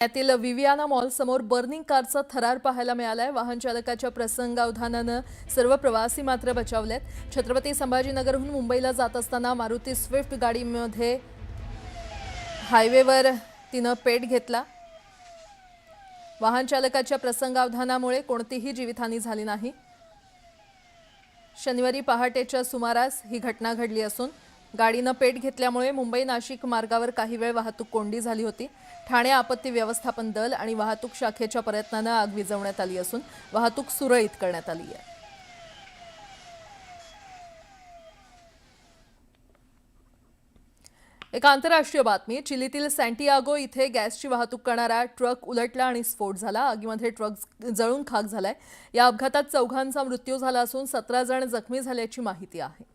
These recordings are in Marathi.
यातील विवियाना मॉल समोर बर्निंग कारचा थरार पाहायला मिळालाय। वाहन चालकाच्या प्रसंगावधानानं सर्व प्रवासी मात्र बचावलेत। छत्रपती संभाजीनगरहून मुंबईला जात असताना मारुती स्विफ्ट गाडीमध्ये हायवेवर तिनं पेट घेतला। वाहन चालकाच्या प्रसंगावधानामुळे कोणतीही जीवितहानी झाली नाही। शनिवारी पहाटेच्या सुमारास ही घटना घडली असून गाडीनं पेट घेतल्यामुळे मुंबई नाशिक मार्गावर काही वेळ वाहतूक कोंडी झाली होती। ठाणे आपत्ती व्यवस्थापन दल आणि वाहतूक शाखेच्या प्रयत्नानं आग विझवण्यात आली असून वाहतूक सुरळीत करण्यात आली आहे। एक आंतरराष्ट्रीय बातमी। चिलीतील सॅन्टियागो इथे गॅसची वाहतूक करणारा ट्रक उलटला आणि स्फोट झाला। आगीमध्ये ट्रक जळून खाक झालाय। या अपघातात 4 जणांचा मृत्यू झाला असून 17 जण जखमी झाल्याची माहिती आहे।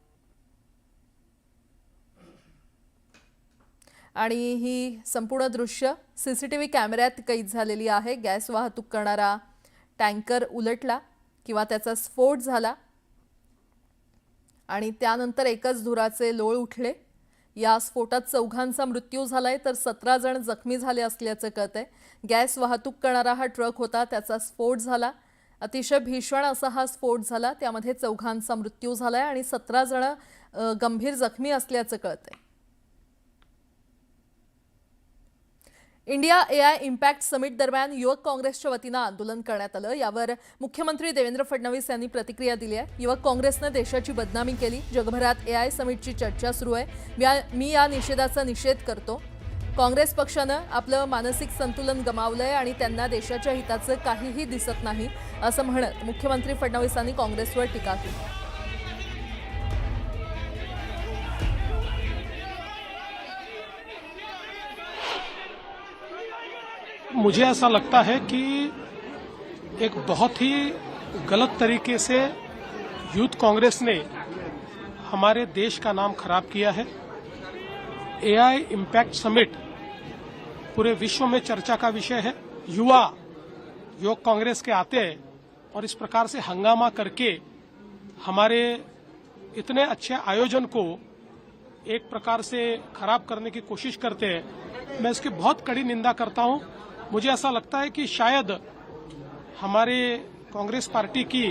आणि ही संपूर्ण दृश्य सीसीटीव्ही कॅमेऱ्यात कैद झालेली आहे। गॅस वाहतूक करणारा टँकर उलटला किंवा त्याचा स्फोट झाला आणि त्यानंतर एकच धुराचे लोळ उठले। या स्फोटात 4 जणांचा मृत्यू झालाय तर 17 जण जखमी झाले असल्याचं कळतंय। गॅस वाहतूक करणारा हा ट्रक होता, त्याचा स्फोट झाला। अतिशय भीषण असा हा स्फोट झाला। त्यामध्ये 4 जणांचा मृत्यू झालाय आणि 17 जण गंभीर जखमी असल्याचं कळतंय। इंडिया एआय इम्पॅक्ट समिट दरम्यान युवक काँग्रेसच्या वतीनं आंदोलन करण्यात आलं। यावर मुख्यमंत्री देवेंद्र फडणवीस यांनी प्रतिक्रिया दिली आहे। युवक काँग्रेसने देशाची बदनामी केली। जगभरात एआय समिटची चर्चा सुरू आहे। मी या निषेधाचा निषेध करतो। काँग्रेस पक्षानं आपलं मानसिक संतुलन गमावलंय आणि त्यांना देशाच्या हिताचं काहीही दिसत नाही असं म्हणत मुख्यमंत्री फडणवीसांनी काँग्रेसवर टीका केली। मुझे ऐसा लगता है कि एक बहुत ही गलत तरीके से यूथ कांग्रेस ने हमारे देश का नाम खराब किया है। एआई इम्पैक्ट समिट पूरे विश्व में चर्चा का विषय है। युवा युवक कांग्रेस के आते हैं और इस प्रकार से हंगामा करके हमारे इतने अच्छे आयोजन को एक प्रकार से खराब करने की कोशिश करते हैं। मैं इसकी बहुत कड़ी निंदा करता हूं। मुझे ऐसा लगता है कि शायद हमारे कांग्रेस पार्टी की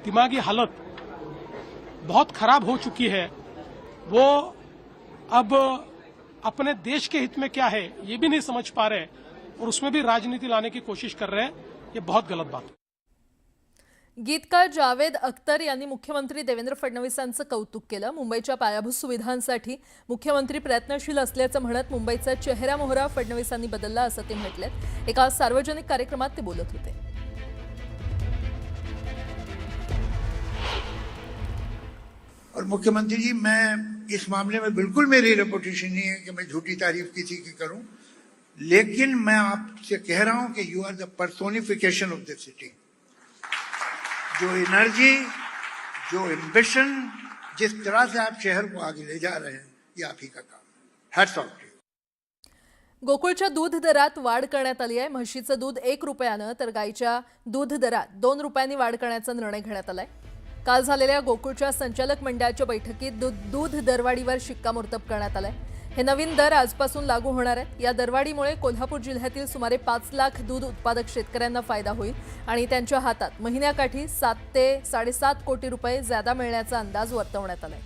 दिमागी हालत बहुत खराब हो चुकी है। वो अब अपने देश के हित में क्या है ये भी नहीं समझ पा रहे और उसमें भी राजनीति लाने की कोशिश कर रहे हैं। ये बहुत गलत बात है। गीतकार जावेद अख्तर यांनी मुख्यमंत्री देवेंद्र फडणवीसांचं कौतुक केलं। मुंबईच्या पायाभूत सुविधांसाठी मुख्यमंत्री प्रयत्नशील असल्याचं म्हणत मुंबईचा चेहरा-मोहरा फडणवीसांनी बदलला असं ते म्हटलेत। एका सार्वजनिक कार्यक्रमात ते बोलत होते। और मुख्यमंत्री जी, मैं इस मामले में बिल्कुल मेरी रेपुटेशन नहीं है कि मैं झूठी तारीफ किसी की करूं, लेकिन मैं आपसे कह रहा हूं कि you are the personification of the city. जो एनर्जी, जो एम्बिशन, जिस तरह से आप शहर को आगे ले जा रहे हैं, ये आप ही का काम है। Hats off to you. गोकुळच्या दूध दरात वाढ करण्यात आली आहे। म्हशीचं दूध 1 रुपयानं तर गाईच्या दूध दरात 2 रुपयांनी वाढ करण्याचा निर्णय घेण्यात आलाय। काल झालेल्या गोकुळच्या संचालक मंडळाच्या बैठकीत दूध दरवाढीवर शिक्कामोर्तब करण्यात आलाय। हे नवीन दर आजपासून लागू होणार आहेत। या दरवाढीमुळे कोल्हापूर जिल्ह्यातील सुमारे 5 लाख दूध उत्पादक शेतकऱ्यांना फायदा होईल आणि त्यांच्या हातात महिन्याकाठी 7 ते 7.5 कोटी रुपये ज्यादा मिळण्याचा अंदाज वर्तवण्यात आलाय।